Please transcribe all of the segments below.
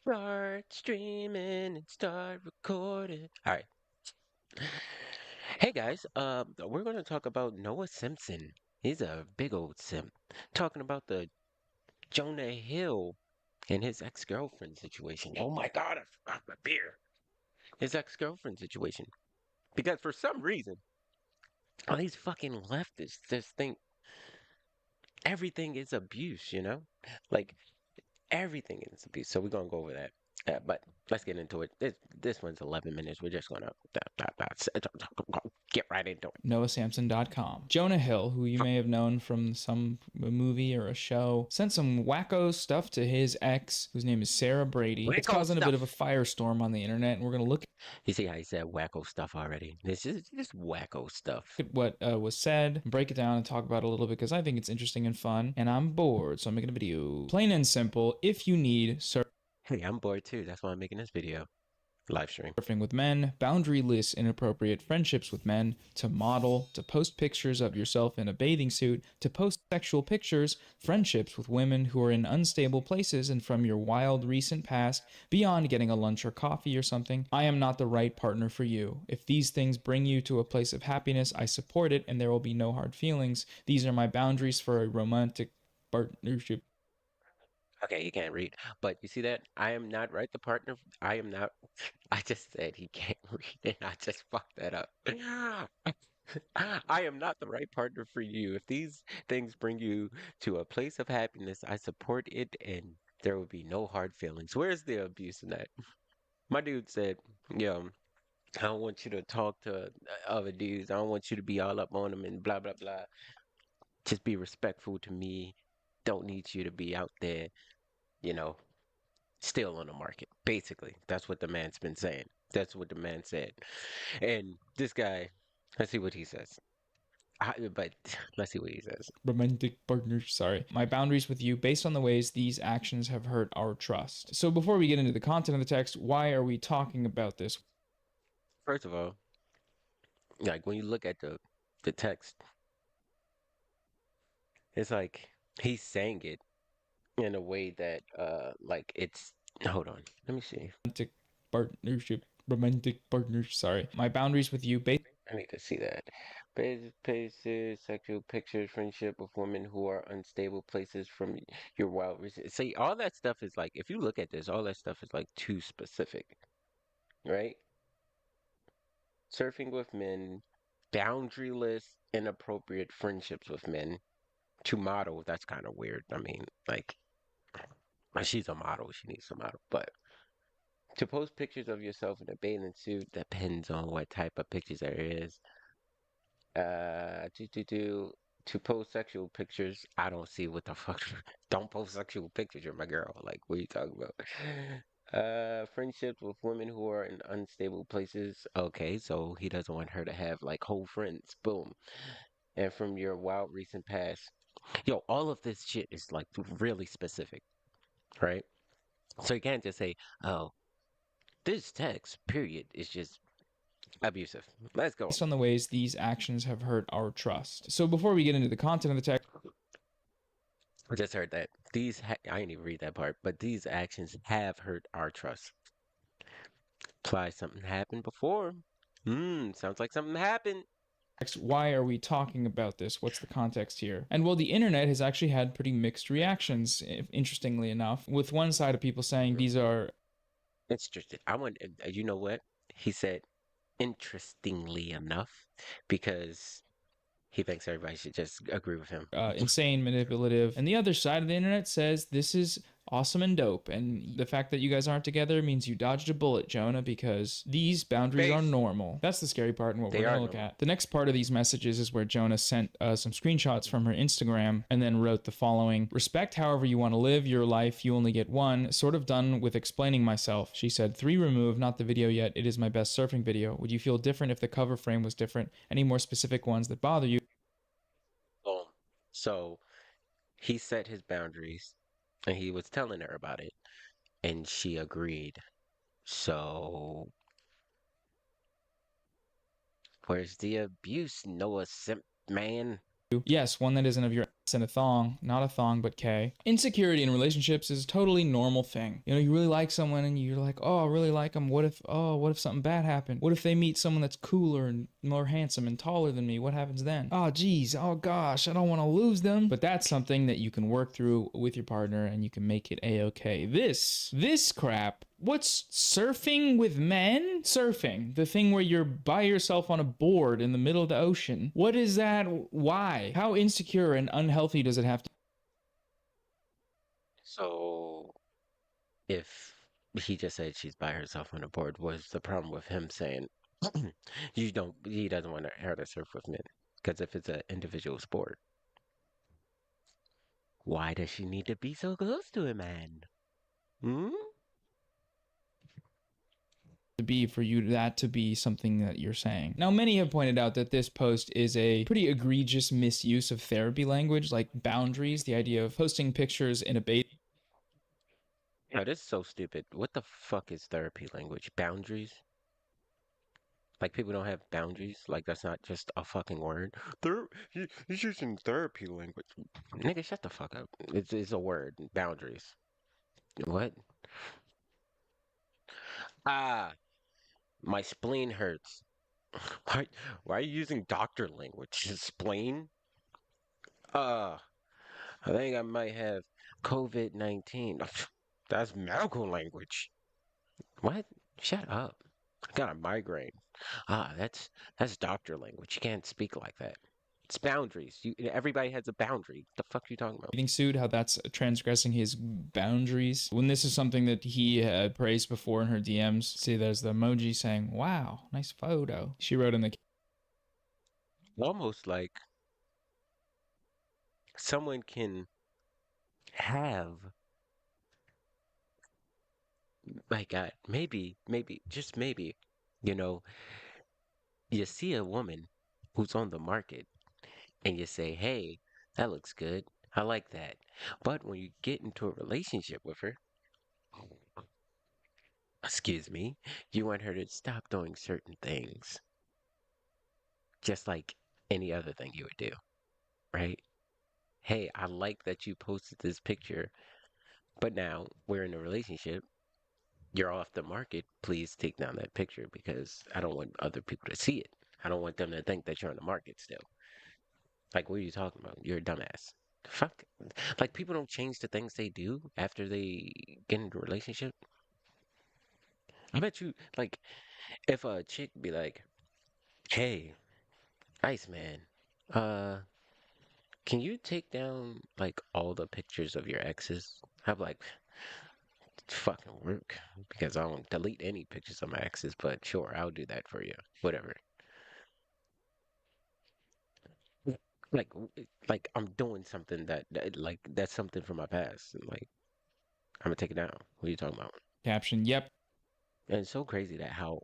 Start streaming and start recording. All right. Hey guys, we're going to talk about Noah Simpson. He's a big old simp. Talking about the Jonah Hill and his ex-girlfriend situation. Oh my God, I forgot my beer. His ex-girlfriend situation. Because for some reason, all these fucking leftists just think everything is abuse, you know? Like everything is abuse. So we're gonna go over that. But let's get into it. This one's 11 minutes. We're just gonna get right into it. NoahSampson.com. Jonah Hill, who you may have known from some movie or a show, sent some wacko stuff to his ex, whose name is Sarah Brady. It's Wacko causing a bit of a stuff. firestorm on the internet, and we're going to look You see how he said wacko stuff already? This is just wacko stuff. at what was said, break it down, and talk about it a little bit because I think it's interesting and fun, and I'm bored, so I'm making a video. Plain and simple, if you need Hey, I'm bored too. That's why I'm making this video. Live stream. surfing with men, boundaryless inappropriate friendships with men, to model, to post pictures of yourself in a bathing suit, to post sexual pictures, friendships with women who are in unstable places and from your wild recent past, beyond getting a lunch or coffee or something, I am not the right partner for you. If these things bring you to a place of happiness, I support it and there will be no hard feelings. These are my boundaries for a romantic partnership. Okay, you can't read. But you see that? I am not right the partner. I am not. I just said he can't read and I just fucked that up. I am not the right partner for you. If these things bring you to a place of happiness, I support it and there will be no hard feelings. Where's the abuse in that? My dude said, yo, I don't want you to talk to other dudes. I don't want you to be all up on them and blah, blah, blah. Just be respectful to me. Don't need you to be out there, you know, still on the market. Basically, that's what the man's been saying. That's what the man said. And this guy, let's see what he says. But let's see what he says. Romantic partners, sorry. My boundaries with you based on the ways these actions have hurt our trust. So before we get into the content of the text, why are we talking about this? First of all, like when you look at the text, it's like he's saying it in a way that like it's hold on, let me see. Romantic partnership, romantic partners, sorry. My boundaries with you based I need to see that. Places, sexual pictures, friendship with women who are unstable places from your wild. See, all that stuff is like, if you look at this, all that stuff is like too specific, right? Surfing with men, boundaryless, inappropriate friendships with men. To model, that's kind of weird. I mean, like, she's a model, she needs a model. But to post pictures of yourself in a bathing suit depends on what type of pictures there is. To post sexual pictures, I don't see what the fuck. Don't post sexual pictures. You're my girl. Like, what are you talking about? Friendships with women who are in unstable places. Okay, so he doesn't want her to have like whole friends. Boom. And from your wild recent past. Yo, all of this shit is like really specific, right? So you can't just say, oh, this text, period, is just abusive. Let's go. on the ways these actions have hurt our trust. So before we get into the content of the text, I just heard that. I didn't even read that part, but these actions have hurt our trust. Imply something happened before. Sounds like something happened. why are we talking about this? What's the context here? And well, the internet has actually had pretty mixed reactions, interestingly enough, with one side of people saying these are Interesting. I want, you know what? He said, interestingly enough, because he thinks everybody should just agree with him. insane, manipulative. And the other side of the internet says this is awesome and dope. And the fact that you guys aren't together means you dodged a bullet, Jonah, because these boundaries are Base. normal. That's the scary part and what They we're going are to look normal. at. The next part of these messages is where Jonah sent some screenshots from her Instagram and then wrote the following: respect however you want to live your life. You only get one. Sort of done with explaining myself. She said, 3 removed, not the video yet. It is my best surfing video. Would you feel different if the cover frame was different? Any more specific ones that bother you? Boom. So he set his boundaries and he was telling her about it, and she agreed. So where's the abuse, Noah Simp man? Yes, one that isn't of your in a thong, not a thong, but K. Insecurity in relationships is a totally normal thing. You know, you really like someone and you're like, oh, I really like them. What if something bad happened? What if they meet someone that's cooler and more handsome and taller than me? What happens then? Oh, geez, oh gosh, I don't want to lose them. But that's something that you can work through with your partner and you can make it a-okay. This crap, what's surfing with men? Surfing, the thing where you're by yourself on a board in the middle of the ocean. What is that? Why? How insecure and unhealthy does it have to So if he just said she's by herself on the board, what's the problem with him saying he doesn't want her to surf with men? Because if it's an individual sport, why does she need to be so close to a man? Hmm? be for you that to be something that you're saying? Now, many have pointed out that this post is a pretty egregious misuse of therapy language, like boundaries, the idea of posting pictures in a bathing No, this is so stupid. What the fuck is therapy language? Boundaries? Like people don't have boundaries? Like that's not just a fucking word? He's using therapy language. Nigga, shut the fuck up. It's a word. Boundaries. What? Ah, my spleen hurts. Why, why are you using doctor language? Spleen? Uh, I think I might have COVID-19. That's medical language. What? Shut up. I got a migraine. That's doctor language. You can't speak like that. It's boundaries. Everybody has a boundary. What the fuck are you talking about? suit, how that's transgressing his boundaries. When this is something that he had praised before in her DMs, see there's the emoji saying, wow, nice photo. She wrote in the Almost like someone can have, my God, just maybe, you know, you see a woman who's on the market and you say, hey, that looks good. I like that. But when you get into a relationship with her, excuse me, you want her to stop doing certain things, just like any other thing you would do, right? Hey, I like that you posted this picture, but now we're in a relationship. You're off the market. Please take down that picture because I don't want other people to see it. I don't want them to think that you're on the market still. Like, what are you talking about? You're a dumbass. Fuck. Like, people don't change the things they do after they get into a relationship. I bet you, like, if a chick be like, hey, Ice Man, uh, can you take down, like, all the pictures of your exes? I'm like, it's fucking work because I don't delete any pictures of my exes, but sure, I'll do that for you. Whatever. Like, like I'm doing something like, that's something from my past. And, like, I'm gonna take it down. What are you talking about? caption, yep, And it's so crazy that how,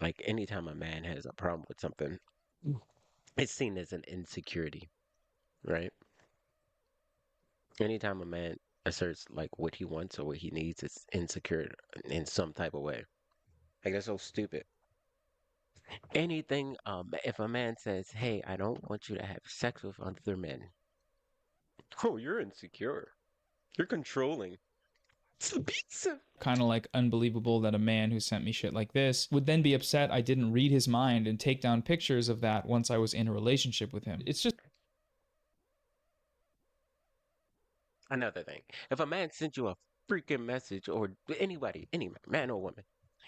like, anytime a man has a problem with something, it's seen as an insecurity, right? Anytime a man asserts like what he wants or what he needs, it's insecure in some type of way. Like that's so stupid. Anything, if a man says, "Hey, I don't want you to have sex with other men," oh, you're insecure. You're controlling. It's abusive. kind of like unbelievable that a man who sent me shit like this would then be upset I didn't read his mind and take down pictures of that once I was in a relationship with him. It's just Another thing, if a man sends you a freaking message, or anybody, any man or woman,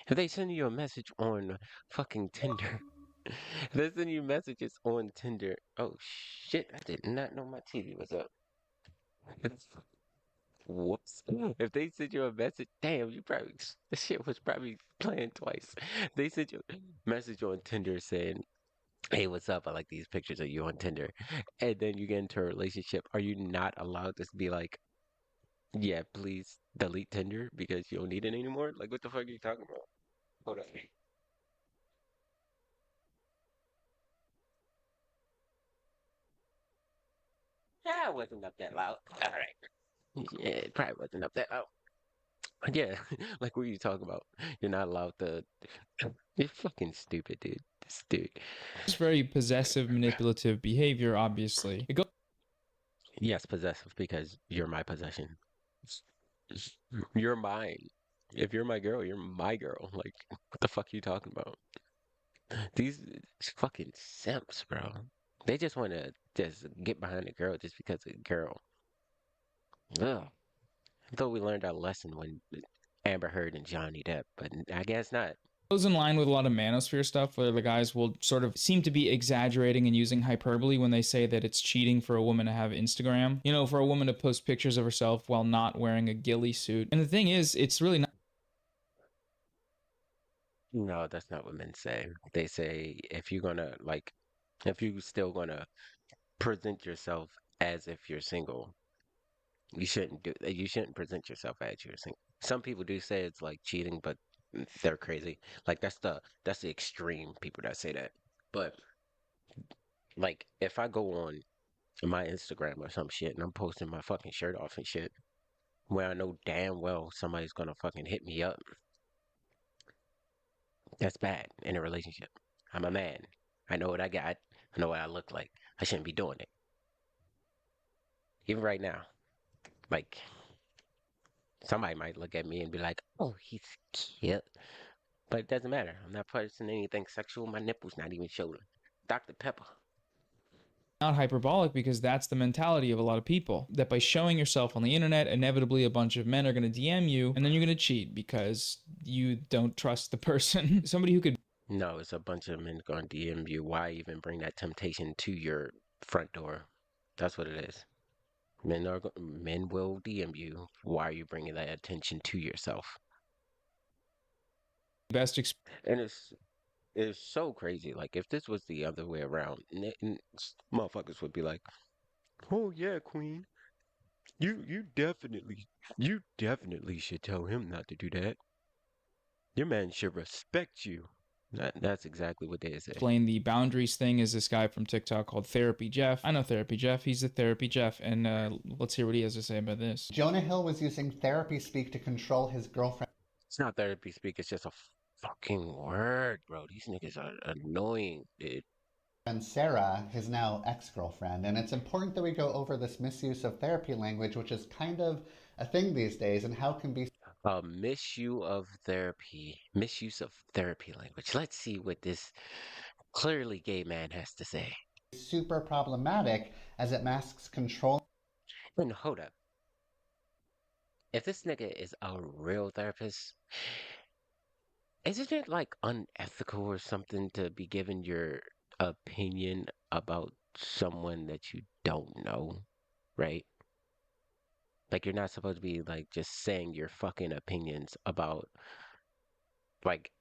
if they send you a message on fucking Tinder, if they send you messages on Tinder, oh shit, I did not know my TV was up. Whoops. If they send you a message, damn, you probably, the shit was probably playing twice. They sent you a message on Tinder saying, hey, what's up? I like these pictures of you on Tinder. And then you get into a relationship. Are you not allowed to be like, yeah, please delete Tinder because you don't need it anymore? Like, what the fuck are you talking about? Hold on. Yeah, it wasn't up that loud. All right. Yeah, it probably wasn't up that loud. Yeah, like what are you talking about? You're not allowed to. You're fucking stupid, dude. This dude. very possessive, manipulative behavior, obviously. It goes Yes, possessive because you're my possession. You're mine. If you're my girl, you're my girl. Like, what the fuck you talking about? These fucking simps, bro. They just want to just get behind a girl just because of a girl. Ugh. I thought we learned our lesson when Amber Heard and Johnny Depp, but I guess not. Goes in line with a lot of manosphere stuff where the guys will sort of seem to be exaggerating and using hyperbole when they say that it's cheating for a woman to have Instagram. You know, for a woman to post pictures of herself while not wearing a ghillie suit. And the thing is, it's really not No, that's not what men say. They say if you're gonna like, if you still gonna present yourself as if you're single, you shouldn't do that. You shouldn't present yourself as you're single. Some people do say it's like cheating, but they're crazy. Like that's the extreme people that say that. But like if I go on my Instagram or some shit and I'm posting my fucking shirt off and shit, where I know damn well somebody's gonna fucking hit me up, that's bad in a relationship. I'm a man. I know what I got. I know what I look like. I shouldn't be doing it. Even right now, like somebody might look at me and be like, "Oh, he's cute," but it doesn't matter. I'm not posting anything sexual. My nipples not even showing. Dr. Pepper. hyperbolic because that's the mentality of a lot of people. That by showing yourself on the internet, inevitably a bunch of men are going to DM you and then you're going to cheat because you don't trust the person. Somebody who could No, it's a bunch of men going to DM you. Why even bring that temptation to your front door? That's what it is. Men will DM you. Why are you bringing that attention to yourself? best And it's so crazy. Like if this was the other way around, motherfuckers would be like, "Oh yeah, Queen, you definitely should tell him not to do that. Your man should respect you." That's exactly what they say. explain the boundaries thing is this guy from TikTok called Therapy Jeff. I know Therapy Jeff. He's the Therapy Jeff. And let's hear what he has to say about this. Jonah Hill was using therapy speak to control his girlfriend It's not therapy speak. It's just a fucking word, bro. These niggas are annoying, dude. Sarah, his now ex girlfriend. And it's important that we go over this misuse of therapy language, which is kind of a thing these days, and how it can be Misuse of therapy language. Let's see what this clearly gay man has to say. super problematic as it masks control And hold up. If this nigga is a real therapist, isn't it like unethical or something to be giving your opinion about someone that you don't know, right? Like you're not supposed to be like just saying your fucking opinions about like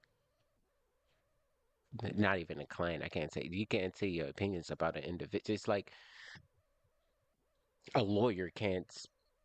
not even a client. I can't say you can't say your opinions about an individual. It's like a lawyer can't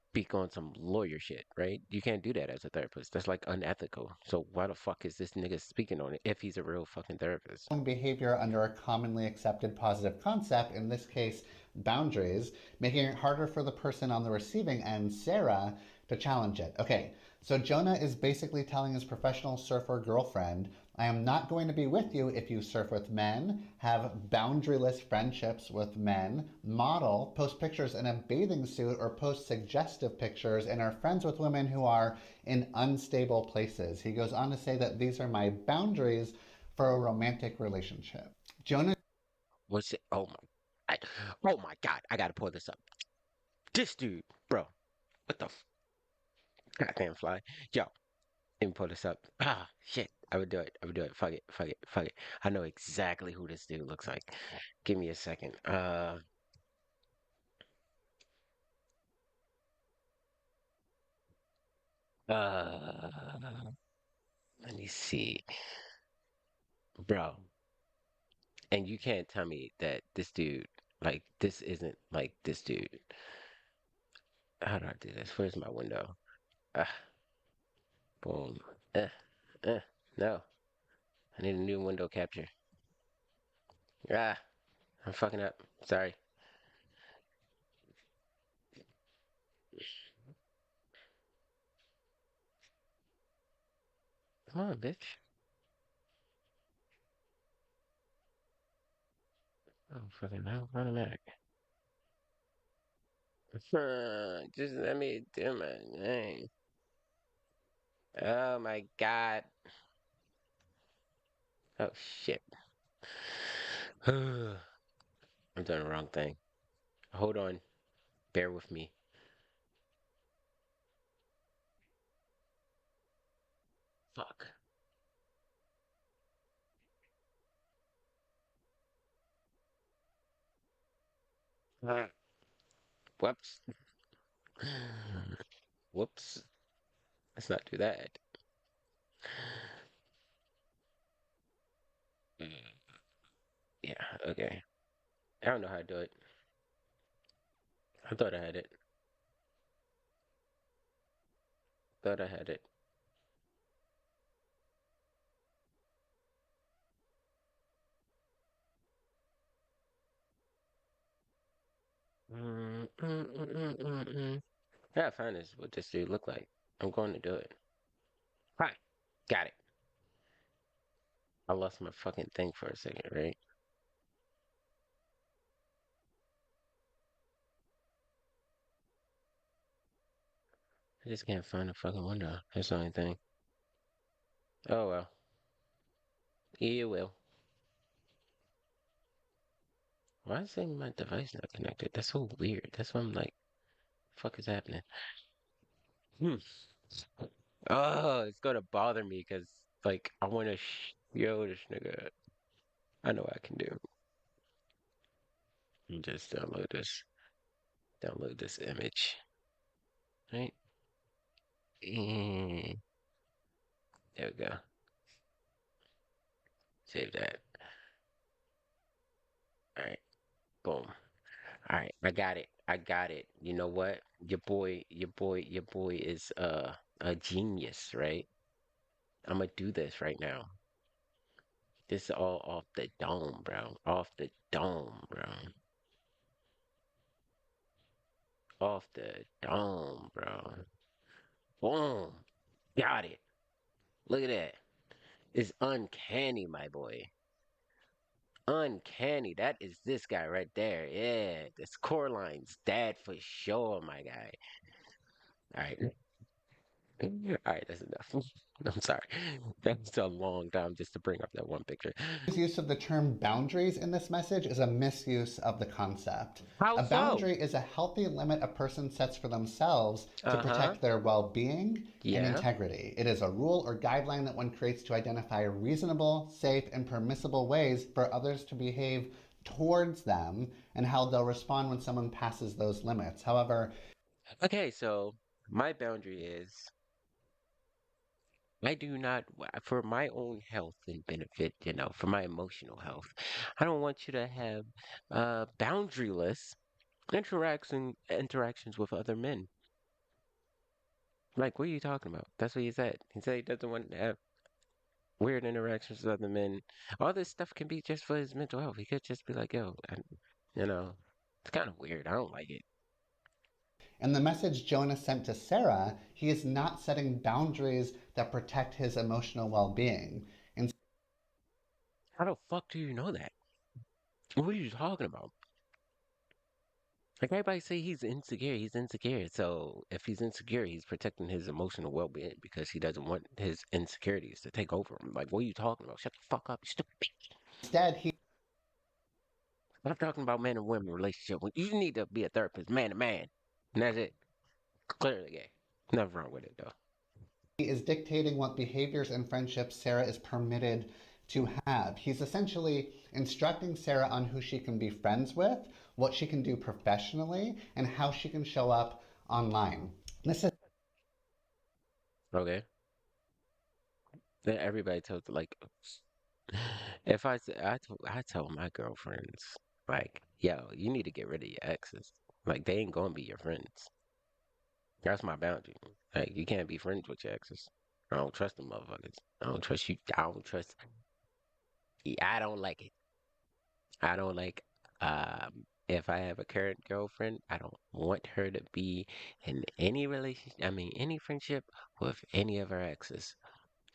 speak on some lawyer shit, right? You can't do that as a therapist. That's like unethical. So why the fuck is this nigga speaking on it if he's a real fucking therapist? behavior under a commonly accepted positive concept, in this case, boundaries, making it harder for the person on the receiving end, Sarah, to challenge it. Okay, so Jonah is basically telling his professional surfer girlfriend, I am not going to be with you if you surf with men, have boundaryless friendships with men, model, post pictures in a bathing suit, or post suggestive pictures, and are friends with women who are in unstable places. He goes on to say that these are my boundaries for a romantic relationship. Jonah What's it? Oh my God! I gotta pull this up. This dude, bro. What the? Goddamn fly. Yo, let me pull this up. Ah, shit. I would do it. I would do it. Fuck it. Fuck it. Fuck it. I know exactly who this dude looks like. Give me a second. Uh, Let me see, bro. And you can't tell me that this dude, like, this isn't like this dude. How do I do this? Where's my window? Ah, boom. Uh, uh, no. I need a new window capture. Ah, I'm fucking up. Sorry. Come on, bitch. Oh, fucking hell. Automatic. Just let me do my thing. Oh my God. Oh shit. I'm doing the wrong thing. Hold on. Bear with me. Fuck. Ah, whoops. Whoops. Let's not do that. Mm, yeah, okay. I don't know how to do it. I thought I had it. Thought I had it. Yeah, I find this what this dude look like. I'm going to do it. Hi. Got it. I lost my fucking thing for a second, right? I just can't find the fucking window. That's the only thing. Oh well. You will. Why is saying my device not connected? That's so weird. That's why I'm like, fuck is happening? Hmm. Oh, it's gonna bother me because like I wanna show this nigga. I know what I can do. Just download this. Download this image. Right? Mm, there we go. Save that. All right. Boom. All right. I got it. I got it. You know what? Your boy is a genius, right? I'm gonna do this right now. This is all off the dome, bro. Off the dome, bro. Off the dome, bro. Boom. Got it. Look at that. It's uncanny, my boy. Uncanny. That is this guy right there. Yeah, this Coraline's dad for sure, my guy. All right. All right, that's enough. I'm sorry. That's a long time just to bring up that one picture. Use of the term boundaries in this message is a misuse of the concept. How A so? boundary is a healthy limit a person sets for themselves to Uh-huh. protect their well being and Yeah. integrity. It is a rule or guideline that one creates to identify reasonable, safe, and permissible ways for others to behave towards them and how they'll respond when someone passes those limits. However, Okay, so my boundary is I do not, for my own health and benefit, for my emotional health, I don't want you to have boundaryless interactions with other men. Like, what are you talking about? That's what he said. He said he doesn't want to have weird interactions with other men. All this stuff can be just for his mental health. He could just be like, yo, you know, it's kind of weird. I don't like it. in the message Jonah sent to Sarah, he is not setting boundaries that protect his emotional well being. How the fuck do you know that? What are you talking about? Like everybody say he's insecure, he's insecure. So if he's insecure, he's protecting his emotional well-being because he doesn't want his insecurities to take over him. Like, what are you talking about? Shut the fuck up, you stupid bitch. Instead, he I'm talking about man and women relationship. You need to be a therapist, man to man, and that's it. Clearly gay. Nothing wrong with it though. is dictating what behaviors and friendships Sarah is permitted to have. He's essentially instructing Sarah on who she can be friends with, what she can do professionally, and how she can show up online. This is Okay. Then everybody tells like, if I tell my girlfriends like, yo, you need to get rid of your exes. Like they ain't gonna be your friends. That's my boundary. Like you can't be friends with your exes. I don't trust them motherfuckers. I don't trust you. I don't trust. I don't like it. I don't like. If I have a current girlfriend, I don't want her to be in any relationship. I mean, any friendship with any of her exes.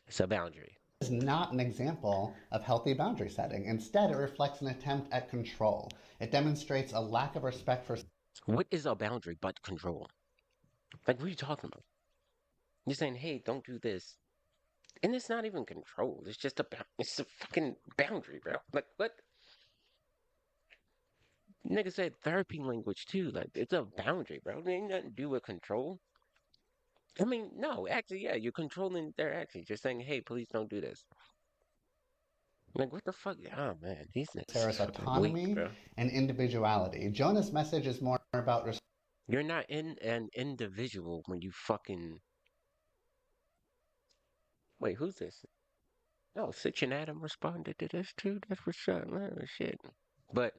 It's a boundary. not an example of healthy boundary setting. Instead, it reflects an attempt at control. It demonstrates a lack of respect for What is a boundary but control? Like, what are you talking about? You're saying, hey, don't do this. And it's not even control. It's just it's a fucking boundary, bro. Like, what? Nigga said therapy language too. Like, it's a boundary, bro. It ain't nothing to do with control. I mean, no, actually, yeah, you're controlling their actions. You're saying, hey, please don't do this. Like, what the fuck? Oh, man, these niggas is Sarah's fucking weak, autonomy bro. and individuality. Jonah's message is more about You're not in an individual when you fucking. Wait, who's this? Oh, Sitch and Adam responded to this too. That's what's up, man. Shit. But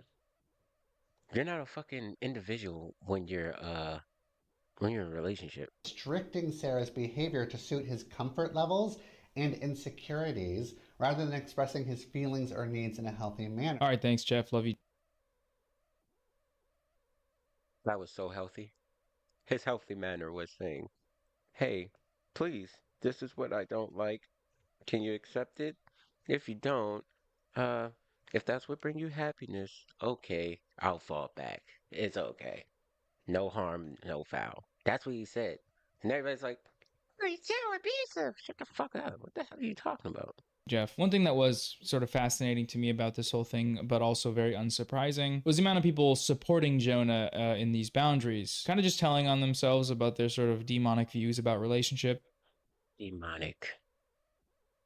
you're not a fucking individual when you're in a relationship. restricting Sarah's behavior to suit his comfort levels and insecurities rather than expressing his feelings or needs in a healthy manner. All right, thanks, Jeff. Love you. That was so healthy. His healthy manner was saying, hey, please, this is what I don't like. Can you accept it? If you don't, uh, if that's what brings you happiness, okay, I'll fall back. It's okay. No harm, no foul. That's what he said. And everybody's like, "Oh, he's so abusive. Shut the fuck up. What the hell are you talking about? Jeff. One thing that was sort of fascinating to me about this whole thing, but also very unsurprising, was the amount of people supporting Jonah in these boundaries, kind of just telling on themselves about their sort of demonic views about relationship. Demonic.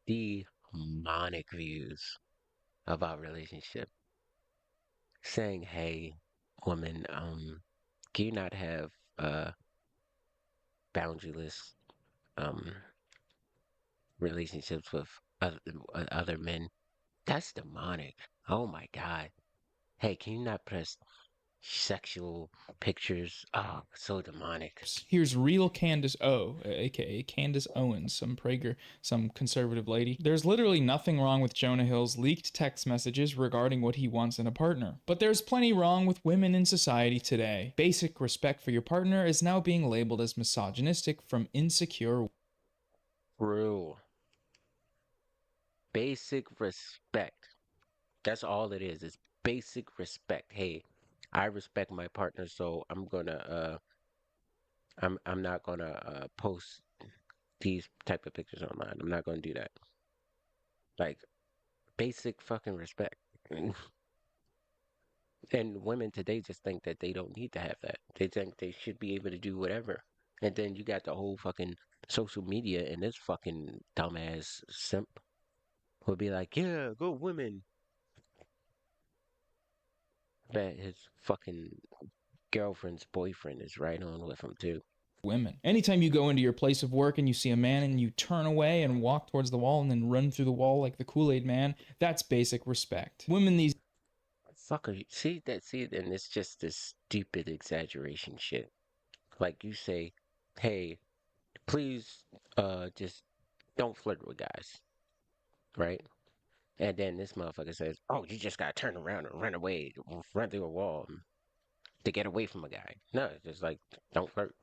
Demonic views about relationship. Saying, hey, woman, can you not have boundaryless um relationships with other men? That's demonic. Oh my God. Hey, can you not press sexual pictures? Oh, so demonic. Here's real Candace O, aka Candace Owens, some Prager, some conservative lady. There's literally nothing wrong with Jonah Hill's leaked text messages regarding what he wants in a partner. But there's plenty wrong with women in society today. Basic respect for your partner is now being labeled as misogynistic from insecure. True. Basic respect. That's all it is. It's basic respect. Hey, I respect my partner, so I'm not gonna post these type of pictures online. I'm not gonna do that. Like basic fucking respect. And women today just think that they don't need to have that. They think they should be able to do whatever. And then you got the whole fucking social media and this fucking dumbass simp will be like, yeah, go women. Bet his fucking girlfriend's boyfriend is right on with him too. Women. Anytime you go into your place of work and you see a man and you turn away and walk towards the wall and then run through the wall like the Kool-Aid man, that's basic respect. Women these Fucker, see that? See, and it's just this stupid exaggeration shit. Like you say, hey, please, just don't flirt with guys, right? And then this motherfucker says, oh, you just gotta turn around and run away, run through a wall to get away from a guy. No, it's just like, don't flirt.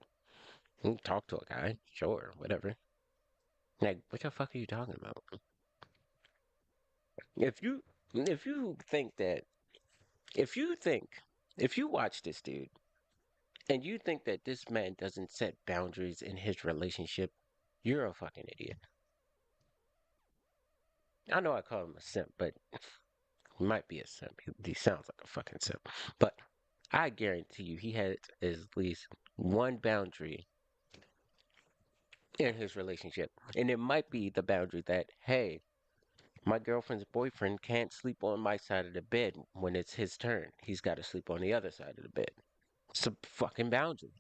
You can talk to a guy, sure, whatever. Like, what the fuck are you talking about? If you, if you think that, if you think, if you watch this dude and you think that this man doesn't set boundaries in his relationship, you're a fucking idiot. I know I call him a simp, but he might be a simp. He sounds like a fucking simp. But I guarantee you, he has at least one boundary in his relationship. And it might be the boundary that, hey, my girlfriend's boyfriend can't sleep on my side of the bed when it's his turn. He's got to sleep on the other side of the bed. It's a fucking boundary.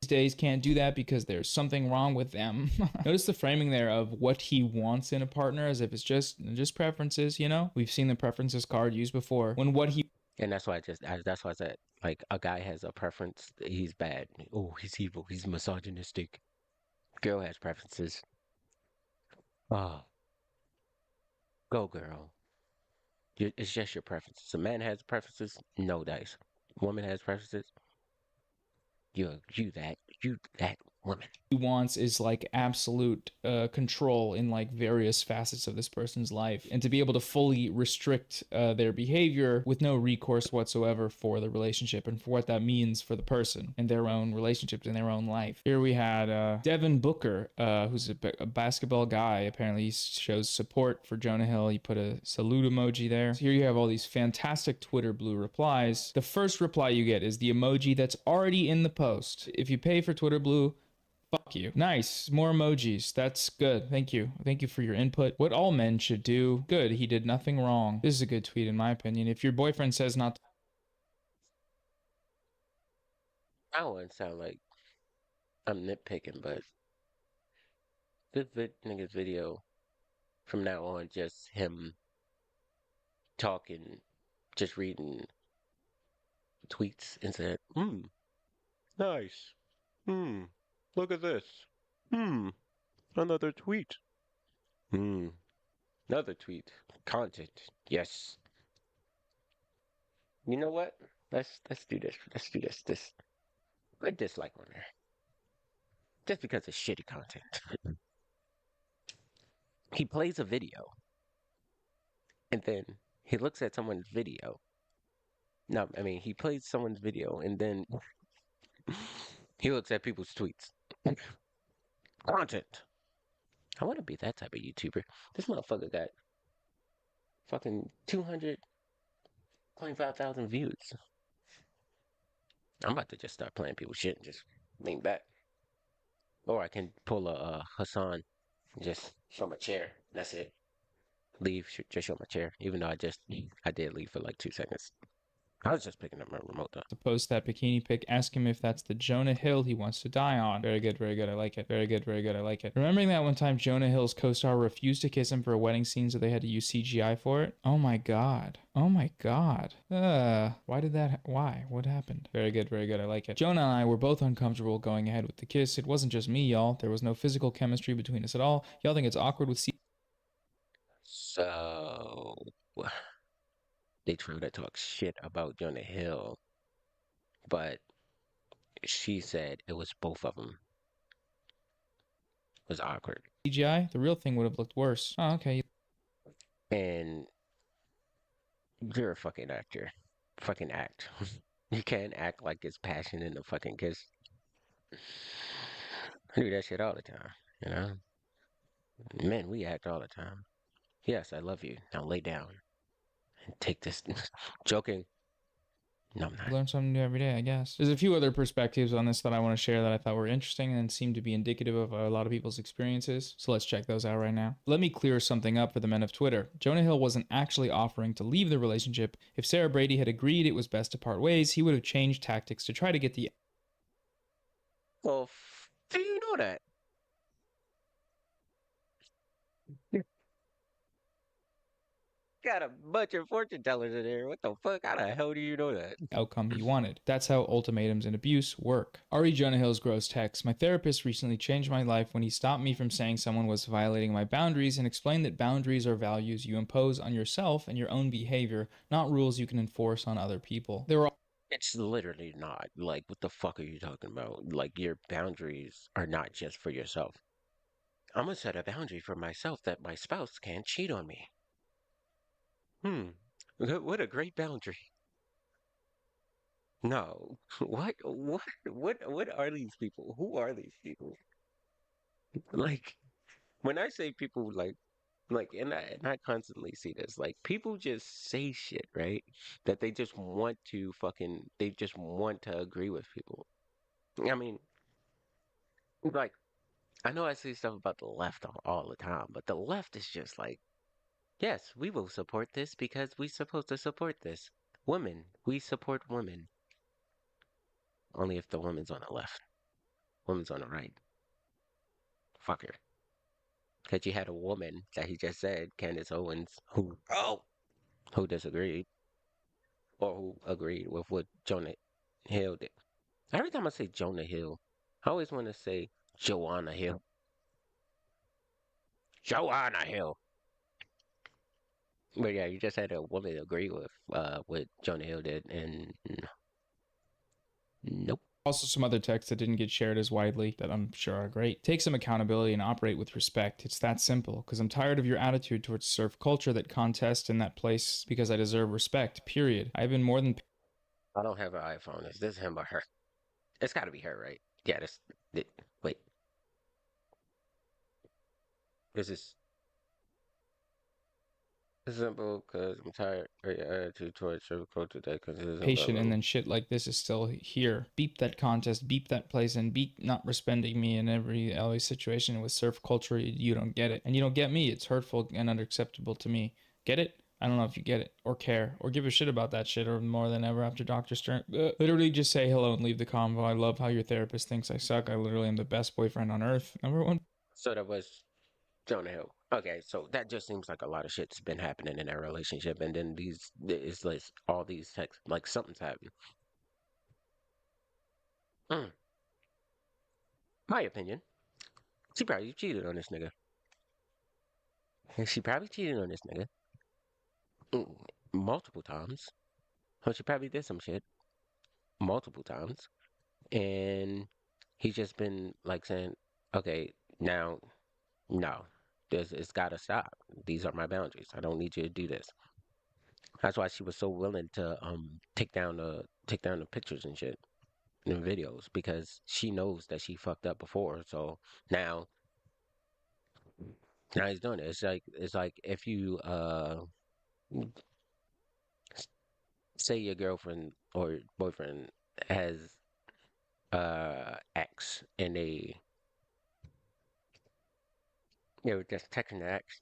days can't do that because there's something wrong with them. Notice the framing there of what he wants in a partner as if it's just preferences, you know? We've seen the preferences card used before. When what he And that's why that's why I said, like, a guy has a preference, he's bad. Oh, he's evil. He's misogynistic. Girl has preferences. Oh, go girl. It's just your preferences. A man has preferences, no dice. Woman has preferences, you that. women. He wants is like absolute control in like various facets of this person's life, and to be able to fully restrict their behavior with no recourse whatsoever for the relationship and for what that means for the person and their own relationships in their own life. Here we had Devin Booker, who's a basketball guy. Apparently he shows support for Jonah Hill. He put a salute emoji there. So here you have all these fantastic Twitter blue replies. The first reply you get is the emoji that's already in the post. If you pay for Twitter blue, fuck you. Nice. More emojis. That's good. Thank you. Thank you for your input. What all men should do. Good. He did nothing wrong. This is a good tweet in my opinion. If your boyfriend says not to I don't want to sound like I'm nitpicking, but this nigga's video from now on just him talking, just reading tweets and said, nice. Look at this. Hmm, another tweet. Hmm, another tweet. Content. Yes. You know what? Let's do this. Let's do this. This I dislike on there. Just because it's shitty content. He plays a video and then he looks at someone's video. No, I mean he plays someone's video and then he looks at people's tweets. Content. I want to be that type of YouTuber. This motherfucker got fucking 225,000 views. I'm about to just start playing people's shit and just lean back. Or I can pull a Hassan and just show my chair. That's it. Leave, just show my chair. Even though I did leave for like 2 seconds. I was just picking up my remote though. post that bikini pic, ask him if that's the Jonah Hill he wants to die on. Very good, very good. I like it. Very good, very good. I like it. Remembering that one time Jonah Hill's co-star refused to kiss him for a wedding scene, so they had to use CGI for it? Oh my god. Oh my god. Why did that? Why? What happened? Very good, very good. I like it. Jonah and I were both uncomfortable going ahead with the kiss. It wasn't just me, y'all. There was no physical chemistry between us at all. Y'all think it's awkward with So they try to talk shit about Jonah Hill, but she said it was both of them. It was awkward. CGI? The real thing would have looked worse. Oh, okay. And you're a fucking actor. Fucking act. You can't act like it's passion in the fucking kiss. I do that shit all the time, you know? Men, we act all the time. Yes, I love you. Now lay down and take this. Joking. No, I'm not. Learn something new every day, I guess. There's a few other perspectives on this that I want to share that I thought were interesting and seem to be indicative of a lot of people's experiences. So let's check those out right now. Let me clear something up for the men of Twitter. Jonah Hill wasn't actually offering to leave the relationship. If Sarah Brady had agreed it was best to part ways, he would have changed tactics to try to get the Well, do you know that? Got a bunch of fortune tellers in there. What the fuck? How the hell do you know that? outcome he wanted. That's how ultimatums and abuse work. Ari Jonah Hill's gross text. My therapist recently changed my life when he stopped me from saying someone was violating my boundaries and explained that boundaries are values you impose on yourself and your own behavior, not rules you can enforce on other people. There were It's literally not. Like, what the fuck are you talking about? Like, your boundaries are not just for yourself. I'm gonna set a boundary for myself that my spouse can't cheat on me. Hmm. What a great boundary. No. What are these people? Who are these people? Like, when I say people and I constantly see this, like people just say shit, right? That they just want to agree with people. I mean, like I know I say stuff about the left all the time, but the left is just like, yes, we will support this because we're supposed to support this. Women, we support women. Only if the woman's on the left. Woman's on the right. Fuck her. Because you had a woman that he just said, Candace Owens, who disagreed or who agreed with what Jonah Hill did. Every time I say Jonah Hill, I always want to say Joanna Hill. Joanna Hill. But yeah, you just had a woman agree with what Jonah Hill did, and nope. Also, some other texts that didn't get shared as widely that I'm sure are great. Take some accountability and operate with respect. It's that simple, because I'm tired of your attitude towards surf culture that contest in that place because I deserve respect, period. I've been more than I don't have an iPhone. Is this him or her? It's got to be her, right? Yeah, it, wait. This is simple because I'm tired of your attitude towards surf culture that consists of blah, patient, blah, and blah. then shit like this is still here. Beep that contest, beep that place, and beep not respecting me in every always situation with surf culture. You don't get it, and you don't get me. It's hurtful and unacceptable to me. Get it? I don't know if you get it or care or give a shit about that shit or more than ever after Dr. Stern. Literally just say hello and leave the convo. I love how your therapist thinks I suck. I literally am the best boyfriend on earth. Number one. So that was Jonah Hill. Okay, so that just seems like a lot of shit's been happening in that relationship, and then it's like all these texts, like something's happened. Mm, my opinion, she probably cheated on this nigga. She probably cheated on this nigga mm, multiple times. Or she probably did some shit multiple times, and he's just been like saying, "Okay, now, no, this it's got to stop. These are my boundaries. I don't need you to do this." That's why she was so willing to take down the pictures and shit in videos because she knows that she fucked up before. So now now he's doing it. It's like if you say your girlfriend or boyfriend has ex and they were just texting the ex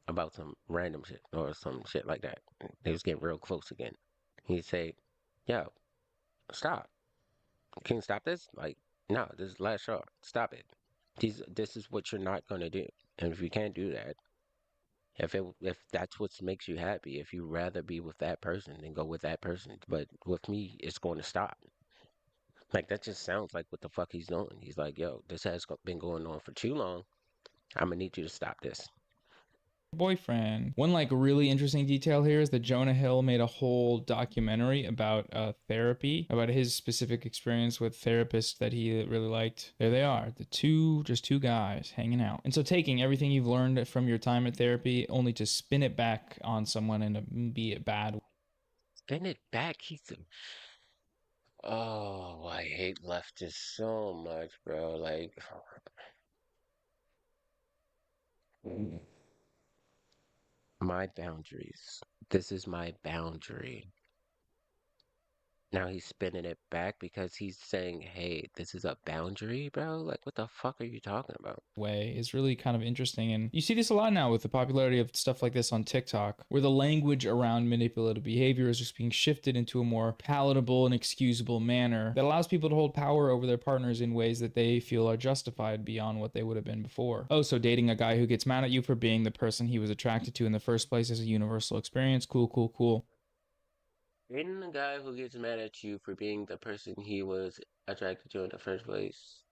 about some random shit or some shit like that. They was getting real close again. He'd say, "Yo, stop. Can you stop this? Like, no, this is the last straw. Stop it. This is what you're not gonna do. And if you can't do that, if that's what makes you happy, if you rather be with that person, then go with that person. But with me, it's going to stop." Like that just sounds like what the fuck he's doing. He's like, "Yo, this has been going on for too long. I'm gonna need you to stop this." Boyfriend. One like really interesting detail here is that Jonah Hill made a whole documentary about therapy, about his specific experience with therapists that he really liked. There they are, just two guys hanging out. And so taking everything you've learned from your time at therapy only to spin it back on someone in a be it bad. Spin it back. Oh, I hate leftists so much, bro. Like, my boundaries. This is my boundary. Now he's spinning it back because he's saying, "Hey, this is a boundary, bro." Like, what the fuck are you talking about? Way is really kind of interesting. And you see this a lot now with the popularity of stuff like this on TikTok, where the language around manipulative behavior is just being shifted into a more palatable and excusable manner that allows people to hold power over their partners in ways that they feel are justified beyond what they would have been before. Oh, so dating a guy who gets mad at you for being the person he was attracted to in the first place is a universal experience. Cool, cool, cool. Dating a guy who gets mad at you for being the person he was attracted to in the first place.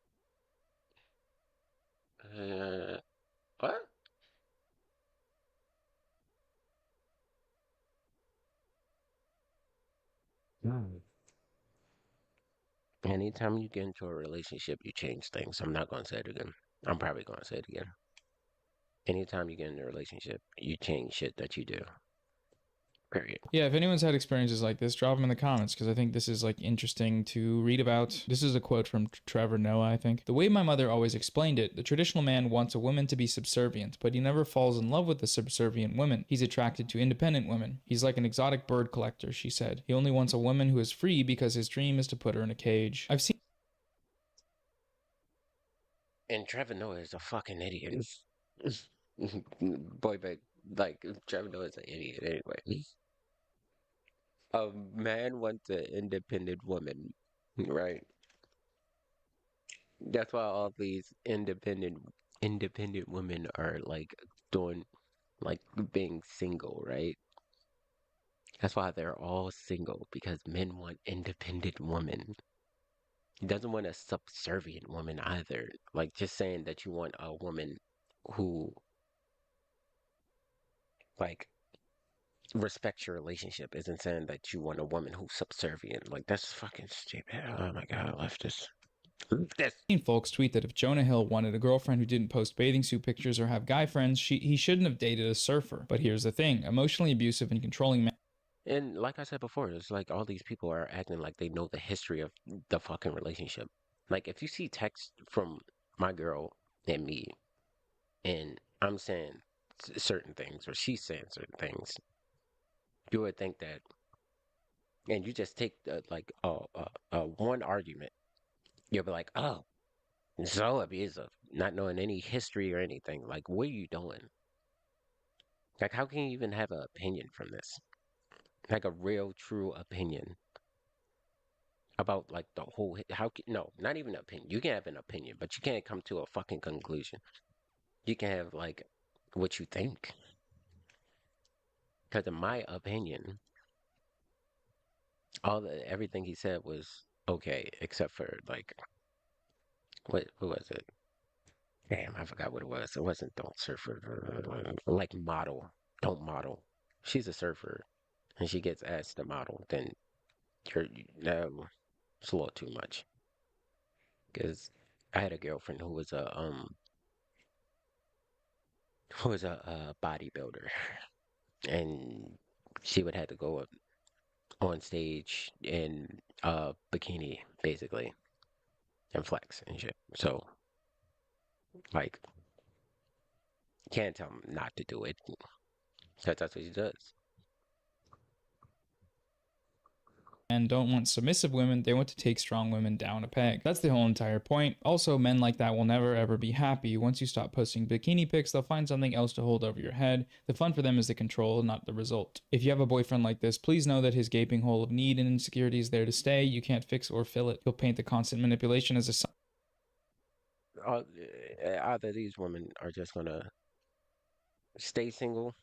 Uh, what? Mm. Anytime you get into a relationship, you change things. I'm not going to say it again. I'm probably going to say it again. Anytime you get in a relationship, you change shit that you do. Period. Yeah, if anyone's had experiences like this, drop them in the comments because I think this is like interesting to read about. This is a quote from Trevor Noah, I think. The way my mother always explained it, the traditional man wants a woman to be subservient, but he never falls in love with the subservient women. He's attracted to independent women. He's like an exotic bird collector, she said. He only wants a woman who is free because his dream is to put her in a cage. I've seen And Trevor Noah is a fucking idiot. Boy, but like Trevor Noah is an idiot anyway. A man wants an independent woman, right? That's why all these independent women are like doing like being single, right? That's why they're all single because men want independent women. He doesn't want a subservient woman either. Like just saying that you want a woman who like respect your relationship isn't saying that you want a woman who's subservient. Like that's fucking stupid. Oh my god, leftist. Leftist. Seen folks tweet that if Jonah Hill wanted a girlfriend who didn't post bathing suit pictures or have guy friends, he shouldn't have dated a surfer. But here's the thing, emotionally abusive and controlling men And like I said before, it's like all these people are acting like they know the history of the fucking relationship. Like if you see text from my girl and me, and I'm saying certain things, or she's saying certain things, you would think that, and you just take like one argument, you'll be like, oh, so abusive, not knowing any history or anything. Like, what are you doing? Like, how can you even have an opinion from this? Like a real, true opinion about like the whole. No, not even an opinion. You can have an opinion, but you can't come to a fucking conclusion. You can have like what you think. Because in my opinion, everything he said was okay, except for like what was it? Damn, I forgot what it was. It wasn't don't surfer, like model. Don't model. She's a surfer, and she gets asked to model. Then no, it's a little too much. Because I had a girlfriend who was a bodybuilder, and she would have to go up on stage in a bikini, basically, and flex and shit. So, like, can't tell him not to do it because that's what he does. don't want submissive women, they want to take strong women down a peg. That's the whole entire point. Also, men like that will never ever be happy. Once you stop posting bikini pics, they'll find something else to hold over your head. The fun for them is the control, not the result. If you have a boyfriend like this, please know that his gaping hole of need and insecurity is there to stay. You can't fix or fill it. He'll paint the constant manipulation as a sign All, Either these women are just gonna stay single,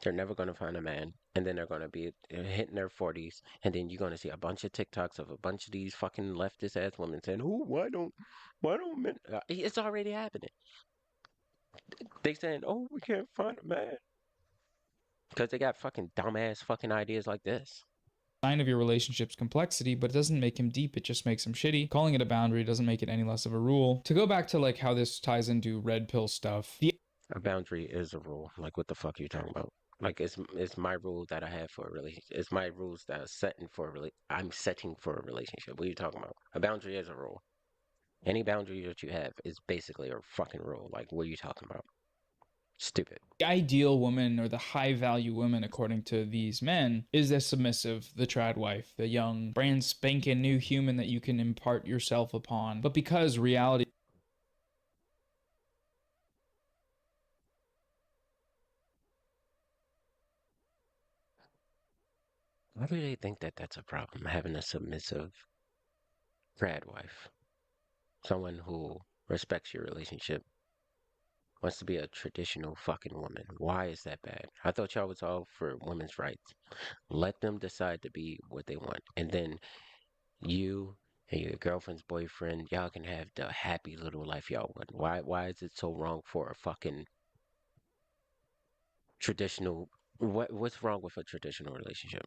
they're never gonna find a man, and then they're gonna be hitting their 40s, and then you're gonna see a bunch of TikToks of a bunch of these fucking leftist ass women saying, "Oh, why don't men?" It's already happening. They saying, "Oh, we can't find a man," because they got fucking dumbass fucking ideas like this. sign of your relationship's complexity, but it doesn't make him deep, it just makes him shitty. Calling it a boundary doesn't make it any less of a rule. To go back to like how this ties into red pill stuff, the A boundary is a rule. Like, what the fuck are you talking about? Like, it's my rule that I have for a relationship. It's my rules that I'm setting for a relationship. What are you talking about? A boundary is a rule. Any boundary that you have is basically a fucking rule. Like, what are you talking about? Stupid. ideal woman or the high value woman, according to these men, is the submissive, the trad wife, the young, brand spanking new human that you can impart yourself upon. But because reality Why do they think that that's a problem? Having a submissive grad wife, someone who respects your relationship, wants to be a traditional fucking woman. Why is that bad? I thought y'all was all for women's rights. Let them decide to be what they want, and then you and your girlfriend's boyfriend, y'all can have the happy little life y'all want. Why is it so wrong for a fucking traditional what's wrong with a traditional relationship?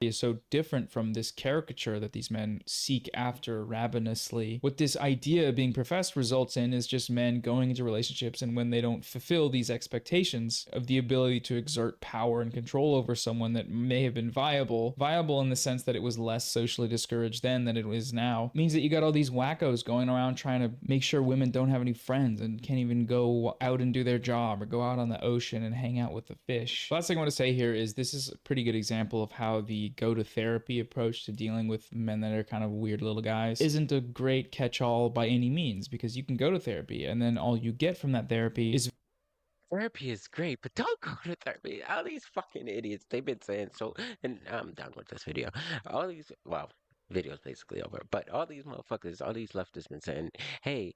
is so different from this caricature that these men seek after ravenously. What this idea being professed results in is just men going into relationships, and when they don't fulfill these expectations of the ability to exert power and control over someone that may have been viable in the sense that it was less socially discouraged then than it is now, means that you got all these wackos going around trying to make sure women don't have any friends and can't even go out and do their job or go out on the ocean and hang out with the fish. The last thing I want to say here is this is a pretty good example of how the go to therapy approach to dealing with men that are kind of weird little guys isn't a great catch all by any means, because you can go to therapy and then all you get from that therapy is Therapy is great, but don't go to therapy. All these fucking idiots, they've been saying so, and I'm done with this video. All these, well, video's basically over, but all these motherfuckers, all these leftists been saying, hey,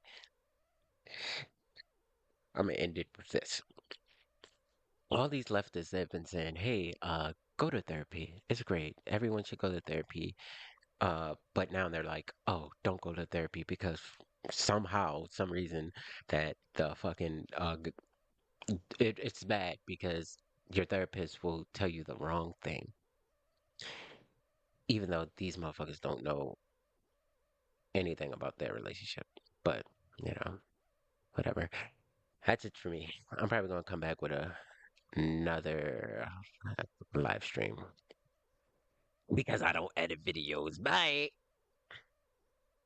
I'm gonna end it with this. All these leftists have been saying, hey, go to therapy. It's great. Everyone should go to therapy. But now they're like, oh, don't go to therapy because somehow, some reason that the fucking it's bad because your therapist will tell you the wrong thing, even though these motherfuckers don't know anything about their relationship. But, you know, whatever. That's it for me. I'm probably gonna come back with another live stream because I don't edit videos. Bye.